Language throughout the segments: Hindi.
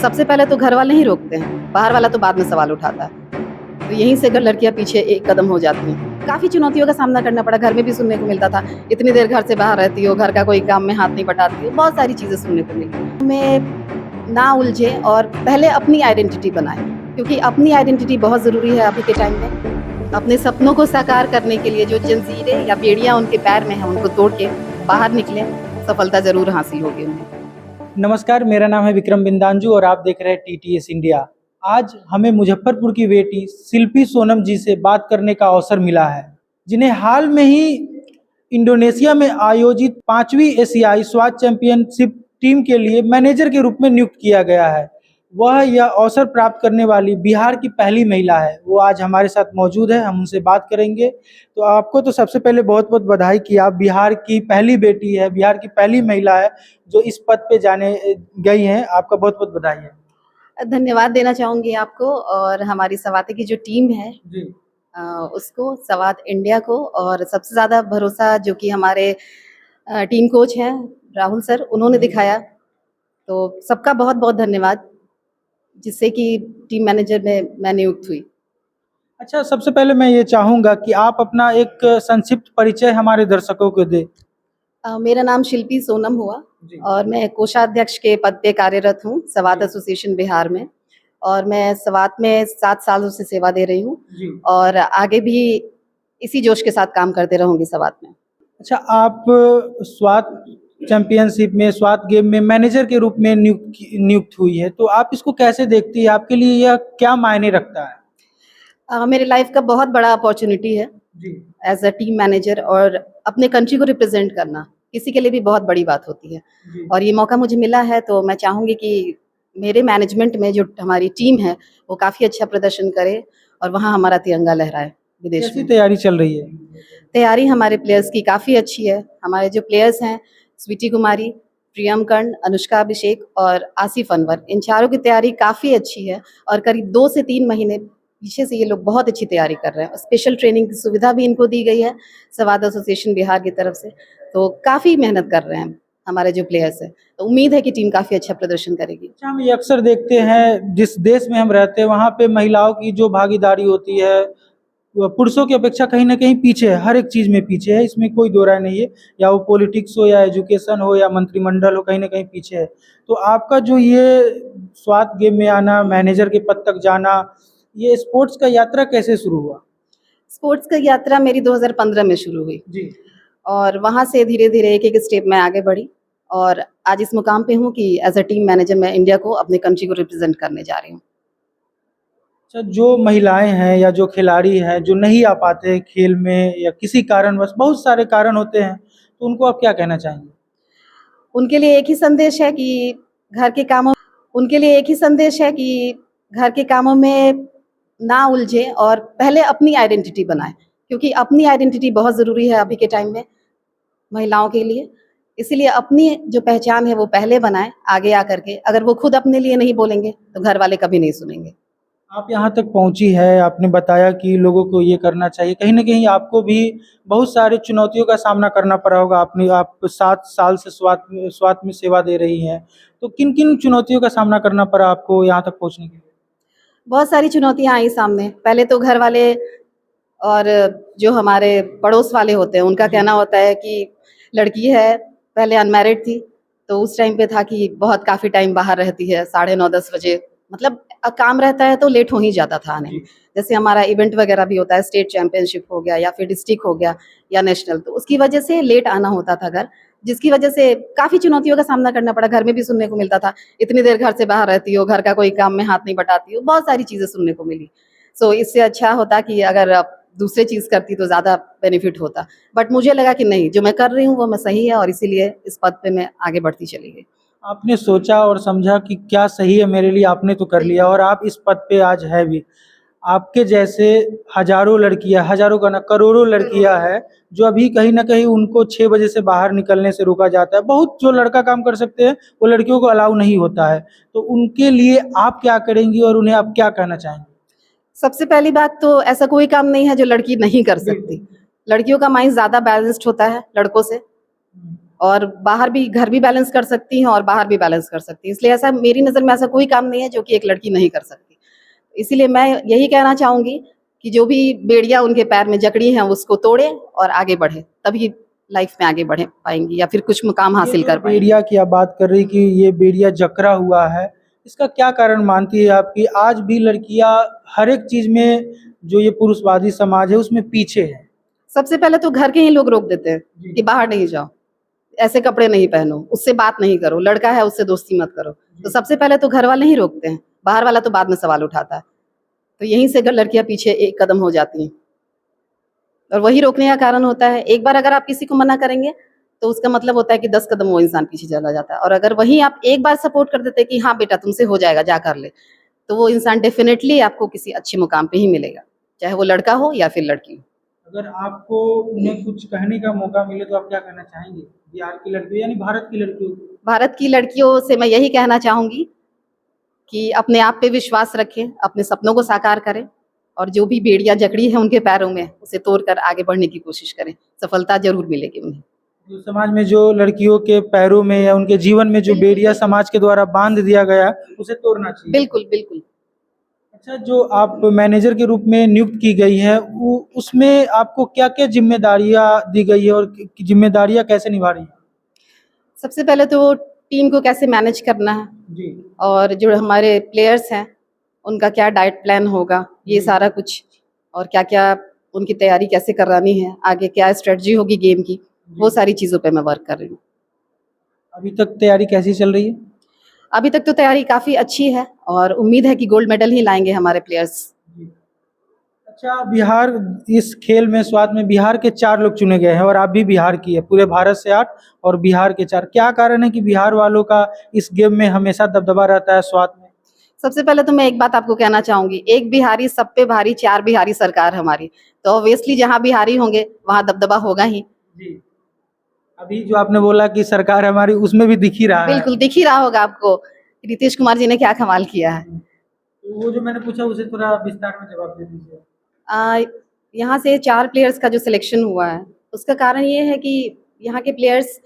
सबसे पहले तो घर वाले ही रोकते हैं, बाहर वाला तो बाद में सवाल उठाता है। तो यहीं से अगर लड़कियां पीछे एक कदम हो जाती हैं। काफ़ी चुनौतियों का सामना करना पड़ा, घर में भी सुनने को मिलता था, इतनी देर घर से बाहर रहती हो, घर का कोई काम में हाथ नहीं बटाती हो, बहुत सारी चीज़ें सुनने को मिली। हमें ना उलझे और पहले अपनी आइडेंटिटी बनाएं, क्योंकि अपनी आइडेंटिटी बहुत ज़रूरी है अभी के टाइम में। अपने सपनों को साकार करने के लिए जो जंजीरें या बेड़ियां उनके पैर में हैं, उनको तोड़ के बाहर निकलें, सफलता ज़रूर हासिल होगी उन्हें। नमस्कार, मेरा नाम है विक्रम बिंदांजू और आप देख रहे हैं टीटीएस इंडिया। आज हमें मुजफ्फरपुर की बेटी शिल्पी सोनम जी से बात करने का अवसर मिला है, जिन्हें हाल में ही इंडोनेशिया में आयोजित 5वीं एशियाई स्वात चैंपियनशिप टीम के लिए मैनेजर के रूप में नियुक्त किया गया है। वह यह अवसर प्राप्त करने वाली बिहार की पहली महिला है। वो आज हमारे साथ मौजूद है, हम उनसे बात करेंगे। तो आपको तो सबसे पहले बहुत बहुत बधाई कि आप बिहार की पहली बेटी है, बिहार की पहली महिला है जो इस पद पे जाने गई हैं। आपका बहुत बहुत बधाई है। धन्यवाद देना चाहूँगी आपको और हमारी सवाते की जो टीम है जी। उसको, सवात इंडिया को, और सबसे ज़्यादा भरोसा जो कि हमारे टीम कोच हैं राहुल सर, उन्होंने दिखाया। तो सबका बहुत बहुत धन्यवाद, जिससे कि टीम मैनेजर में मैं नियुक्त हुई। अच्छा, सबसे पहले मैं ये चाहूँगा कि आप अपना एक संक्षिप्त परिचय हमारे दर्शकों को दें। मेरा नाम शिल्पी सोनम हुआ जी। और मैं कोषाध्यक्ष के पद पे कार्यरत हूँ सवात जी। एसोसिएशन बिहार में, और मैं सवात में 7 सालों से सेवा दे रही हूँ जी। और आगे भी इसी जोश के साथ काम करते रहूँगी सवात में। अच्छा, आप स्वात चैंपियनशिप में, स्वात गेम में मैनेजर के रूप में नियुक्त हुई है, तो आप इसको कैसे देखती है? आपके लिए यह क्या मायने रखता है? मेरे लाइफ का बहुत बड़ा अपॉर्चुनिटी है जी। एज अ टीम मैनेजर, और अपने कंट्री को रिप्रेजेंट करना किसी के लिए भी बहुत बड़ी बात होती है। जी। और ये मौका मुझे मिला है, तो मैं चाहूँगी कि मेरे मैनेजमेंट में जो हमारी टीम है वो काफ़ी अच्छा प्रदर्शन करे और वहाँ हमारा तिरंगा लहराए विदेश कैसी में। तैयारी चल रही है? तैयारी हमारे प्लेयर्स की काफ़ी अच्छी है। हमारे जो प्लेयर्स हैं, स्वीटी कुमारी, प्रियम कर्ण, अनुष्का अभिषेक और आसिफ अनवर, इन चारों की तैयारी काफ़ी अच्छी है और करीब 2 से 3 महीने पीछे से ये लोग बहुत अच्छी तैयारी कर रहे हैं। स्पेशल ट्रेनिंग की सुविधा भी इनको दी गई है सवात एसोसिएशन बिहार की तरफ से, तो काफ़ी मेहनत कर रहे हैं हमारे जो प्लेयर्स हैं। तो उम्मीद है कि टीम काफ़ी अच्छा प्रदर्शन करेगी। अच्छा, हम ये अक्सर देखते हैं, जिस देश में हम रहते हैं वहाँ पे महिलाओं की जो भागीदारी होती है वो पुरुषों की अपेक्षा कहीं न कहीं पीछे है, हर एक चीज़ में पीछे है, इसमें कोई दो राय नहीं है। या वो पॉलिटिक्स हो या एजुकेशन हो या मंत्रिमंडल हो, कहीं न कहीं पीछे है। तो आपका जो ये स्वात गेम में आना, मैनेजर के पद तक जाना, ये स्पोर्ट्स का यात्रा कैसे शुरू हुआ? स्पोर्ट्स की यात्रा मेरी 2015 में शुरू हुई जी। और वहाँ से धीरे-धीरे एक-एक स्टेप मैं आगे बढ़ी और आज इस मुकाम पे हूँ कि एज़ अ टीम मैनेजर मैं इंडिया को, अपने कंट्री को रिप्रेज़ेंट करने जा रही हूँ। अच्छा, जो महिलाएँ हैं या जो खिलाड़ी हैं, जो नहीं आ पाते खेल में या किसी कारणवश, बहुत सारे कारण होते हैं, तो उनको आप क्या कहना चाहेंगे? उनके लिए एक ही संदेश है कि घर के कामों उनके लिए एक ही संदेश है कि घर के कामों में ना उलझें और पहले अपनी आइडेंटिटी बनाएँ, क्योंकि अपनी आइडेंटिटी बहुत ज़रूरी है अभी के टाइम में महिलाओं के लिए। इसीलिए अपनी जो पहचान है वो पहले बनाएँ, आगे आकर के। अगर वो खुद अपने लिए नहीं बोलेंगे, तो घर वाले कभी नहीं सुनेंगे। आप यहाँ तक पहुँची है, आपने बताया कि लोगों को ये करना चाहिए। कहीं न कहीं आपको भी बहुत सारी चुनौतियों का सामना करना पड़ा होगा। आप 7 साल से स्वात में सेवा दे रही हैं। तो किन-किन चुनौतियों का सामना करना पड़ा आपको यहाँ तक पहुँचने के लिए? बहुत सारी चुनौतियाँ आई सामने। पहले तो घर वाले और जो हमारे पड़ोस वाले होते हैं, उनका जी। कहना होता है कि लड़की है, पहले अनमैरिड थी, तो उस टाइम पे था कि बहुत काफ़ी टाइम बाहर रहती है, साढ़े 9-10 बजे, मतलब काम रहता है तो लेट हो ही जाता था आने में। जी। जैसे हमारा इवेंट वगैरह भी होता है, स्टेट चैंपियनशिप हो गया या फिर डिस्ट्रिक्ट हो गया या नेशनल, तो उसकी वजह से लेट आना होता था घर, जिसकी वजह से काफ़ी चुनौतियों का सामना करना पड़ा। घर में भी सुनने को मिलता था, इतनी देर घर से बाहर रहती हो, घर का कोई काम में हाथ नहीं बटाती हो, बहुत सारी चीज़ें सुनने को मिली। सो इससे अच्छा होता कि अगर आप दूसरी चीज़ करती तो ज़्यादा बेनिफिट होता। बट मुझे लगा कि नहीं, जो मैं कर रही हूँ वो मैं सही है और इसीलिए इस पद पे मैं आगे बढ़ती चली गई। आपने सोचा और समझा कि क्या सही है मेरे लिए, आपने तो कर लिया और आप इस पद पे आज है भी। आपके जैसे हज़ारों लड़कियाँ, हज़ारों क्या ना करोड़ों लड़कियाँ हैं, जो अभी कहीं न कहीं उनको 6 बजे से बाहर निकलने से रोका जाता है। बहुत जो लड़का काम कर सकते हैं, वो लड़कियों को अलाउ नहीं होता है। तो उनके लिए आप क्या करेंगी और उन्हें आप क्या कहना चाहेंगी? सबसे पहली बात तो ऐसा कोई काम नहीं है जो लड़की नहीं कर सकती। बिल्कुल। लड़कियों का माइंड ज़्यादा बैलेंस्ड होता है लड़कों से, और बाहर भी, घर भी बैलेंस कर सकती हैं और बाहर भी बैलेंस कर सकती हैं। इसलिए ऐसा मेरी नज़र में ऐसा कोई काम नहीं है जो कि एक लड़की नहीं कर सकती। इसीलिए मैं यही कहना चाहूँगी कि जो भी बेड़ियाँ उनके पैर में जकड़ी हैं उसको तोड़ें और आगे बढ़ें, तभी लाइफ में आगे बढ़ पाएंगी या फिर कुछ मुकाम ये हासिल जो कर पाएंगी। बेड़िया की आप बात कर रही कि ये बेड़िया जकड़ा हुआ है, इसका क्या कारण मानती है आप कि आज भी लड़कियां हर एक चीज में जो ये पुरुषवादी समाज है उसमें पीछे है? सबसे पहले तो घर के ही लोग रोक देते हैं जी। कि बाहर नहीं जाओ, ऐसे कपड़े नहीं पहनो, उससे बात नहीं करो, लड़का है उससे दोस्ती मत करो। तो सबसे पहले तो घर वाले ही रोकते हैं, बाहर वाला तो बाद में सवाल उठाता है। तो यहीं से लड़कियां पीछे एक कदम हो जाती हैं और वही रोकने का कारण होता है। एक बार अगर आप किसी को मना करेंगे तो उसका मतलब होता है कि 10 कदम वो इंसान पीछे चला जाता है। और अगर वहीं आप एक बार सपोर्ट कर देते कि हाँ बेटा तुमसे हो जाएगा, जा कर ले, तो वो इंसान डेफिनेटली आपको किसी अच्छे मुकाम पे ही मिलेगा, चाहे वो लड़का हो या फिर लड़की हो। अगर आपको उन्हें कुछ कहने का मौका मिले तो आप क्या कहना चाहेंगे बिहार की लड़कियों यानी भारत की लड़कियों को? भारत की लड़कियों से मैं यही कहना चाहूंगी कि अपने आप पे विश्वास रखें, अपने सपनों को साकार करें और जो भी बेड़ियां जकड़ी हैं उनके पैरों में उसे तोड़कर आगे बढ़ने की कोशिश करें। सफलता जरूर मिलेगी उन्हें। जो समाज में जो लड़कियों के पैरों में या उनके जीवन में जो बेड़िया समाज के द्वारा बांध दिया गया उसे तोड़ना चाहिए। बिल्कुल बिल्कुल। अच्छा, जो आप मैनेजर के रूप में नियुक्त की गई है उसमें आपको क्या क्या जिम्मेदारियां दी गई है और जिम्मेदारियां कैसे निभा रही है? सबसे पहले तो टीम को कैसे मैनेज करना है जी। और जो हमारे प्लेयर्स हैं उनका क्या डाइट प्लान होगा, ये जी। सारा कुछ, और क्या क्या उनकी तैयारी कैसे करानी है, आगे क्या स्ट्रेटजी होगी गेम की, वो सारी चीज़ों पे मैं वर्क कर रही हूँ। अभी तक तैयारी कैसी चल रही है? अभी तक तो तैयारी काफ़ी अच्छी है और उम्मीद है कि गोल्ड मेडल ही लाएंगे हमारे प्लेयर्स। जी। अच्छा, बिहार इस खेल में स्वात में बिहार के 4 लोग चुने गए हैं और आप भी बिहार की है, पूरे भारत से 8 और बिहार के 4। क्या कारण है कि बिहार वालों का इस गेम में हमेशा दबदबा रहता है स्वात में? सबसे पहले तो मैं एक बात आपको कहना चाहूंगी, एक बिहारी सब पे भारी, 4 बिहारी सरकार हमारी, तो ऑब्वियसली जहाँ बिहारी होंगे वहाँ दबदबा होगा ही। जी। अभी जो आपने बोला कि सरकार हमारी उसमें भी दिख ही रहा है। बिल्कुल दिख ही रहा होगा आपको कि नीतीश कुमार जी ने क्या कमाल किया है। तो वो जो मैंने पूछा उसे थोड़ा विस्तार में जवाब दे दीजिए। आ, यहाँ से 4 प्लेयर्स का जो सिलेक्शन हुआ है उसका कारण ये है कि यहाँ के प्लेयर्स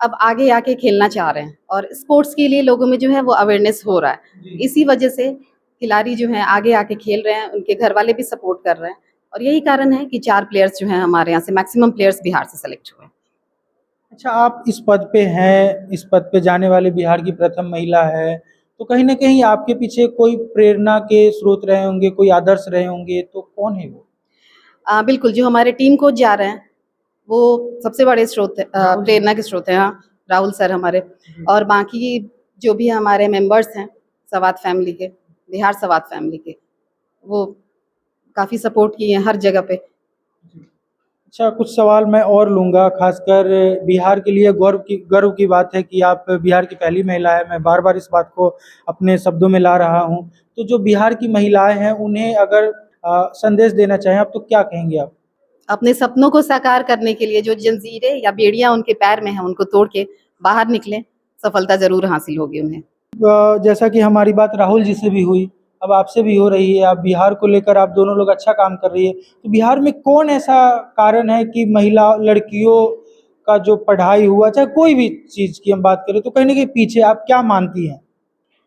अब आगे आके खेलना चाह रहे हैं और स्पोर्ट्स के लिए लोगों में जो है वो अवेयरनेस हो रहा है। जी। इसी वजह से खिलाड़ी जो हैं आगे आके खेल रहे हैं, उनके घर वाले भी सपोर्ट कर रहे हैं और यही कारण है कि 4 प्लेयर्स जो हैं हमारे यहाँ से, मैक्सिमम प्लेयर्स बिहार से सेलेक्ट हुए हैं। अच्छा, आप इस पद पे हैं, इस पद पे जाने वाले बिहार की प्रथम महिला है, तो कहीं न कहीं आपके पीछे कोई प्रेरणा के स्रोत रहे होंगे, कोई आदर्श रहे होंगे, तो कौन है वो? बिल्कुल, जो हमारे टीम कोच जा रहे हैं वो सबसे बड़े स्रोत है, प्रेरणा के स्रोत हैं। हाँ, राहुल सर हमारे, और बाकी जो भी हमारे मेंबर्स हैं सवात फैमिली के, बिहार सवात फैमिली के, वो काफ़ी सपोर्ट किए हैं हर जगह पे। अच्छा, कुछ सवाल मैं और लूँगा, खासकर बिहार के लिए गर्व की बात है कि आप बिहार की पहली महिला हैं। मैं बार-बार इस बात को अपने शब्दों में ला रहा हूँ। तो जो बिहार की महिलाएँ हैं, उन्हें अगर संदेश देना चाहें आप, तो क्या कहेंगे आप? अपने सपनों को साकार करने के लिए जो जंजीरें या बेड़ियां उनके पैर में हैं उनको तोड़ के बाहर निकलें, सफलता ज़रूर हासिल होगी उन्हें। जैसा कि हमारी बात राहुल जी से भी हुई, अब आपसे भी हो रही है, आप बिहार को लेकर आप दोनों लोग अच्छा काम कर रही है। तो बिहार में कौन ऐसा कारण है कि महिला लड़कियों का जो पढ़ाई हुआ, चाहे कोई भी चीज़ की हम बात करें, तो कहीं न कहीं पीछे आप क्या मानती हैं?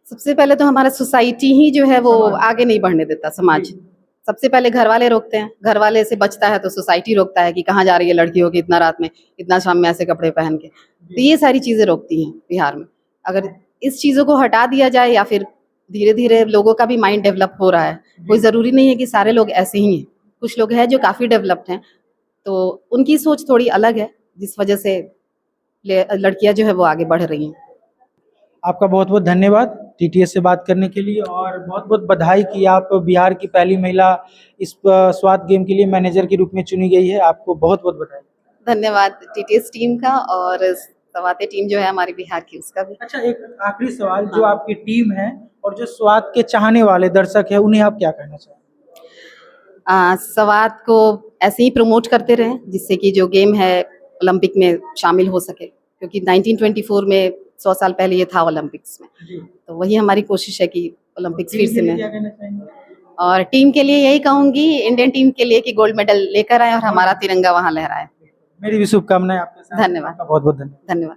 सबसे पहले तो हमारा सोसाइटी ही जो है वो आगे नहीं बढ़ने देता, समाज। जी। सबसे पहले घर वाले रोकते हैं, घर वाले से बचता है तो सोसाइटी रोकता है कि कहाँ जा रही है लड़की होके इतना रात में, इतना शाम में ऐसे कपड़े पहन के। तो ये सारी चीज़ें रोकती हैं बिहार में। अगर इस चीज़ों को हटा दिया जाए या फिर धीरे-धीरे लोगों का भी माइंड डेवलप हो रहा है। कोई ज़रूरी नहीं है कि सारे लोग ऐसे ही हैं। कुछ लोग हैं जो काफ़ी डेवलप्ड हैं, तो उनकी सोच थोड़ी अलग है, जिस वजह से लड़कियाँ जो है वो आगे बढ़ रही हैं। आपका बहुत-बहुत धन्यवाद टीटीएस से बात करने के लिए और बहुत-बहुत बधाई कि आप बिहार की पहली महिला इस स्वात गेम के लिए मैनेजर के रूप में चुनी गई है। आपको बहुत-बहुत बधाई। धन्यवाद टीटीएस टीम का और सवाते टीम जो है हमारी बिहार की, उसका भी। अच्छा, एक आखिरी सवाल, जो आपकी टीम है और जो स्वात के चाहने वाले दर्शक हैं, उन्हें आप क्या कहना चाहेंगे? सवात को ऐसे ही प्रमोट करते रहें जिससे कि जो गेम है ओलंपिक में शामिल हो सके, क्योंकि 1924 में 100 साल पहले ये था ओलंपिक्स में, जी। तो वही हमारी कोशिश है कि ओलंपिक्स टीम फिर के से लिए में। क्या कहना चाहेंगे? और टीम के लिए यही कहूँगी, इंडियन टीम के लिए कि गोल्ड मेडल लेकर आए और हमारा तिरंगा वहाँ लहराए। मेरी भी शुभकामनाएं आपके साथ। धन्यवाद। आपका बहुत बहुत धन्यवाद। धन्यवाद।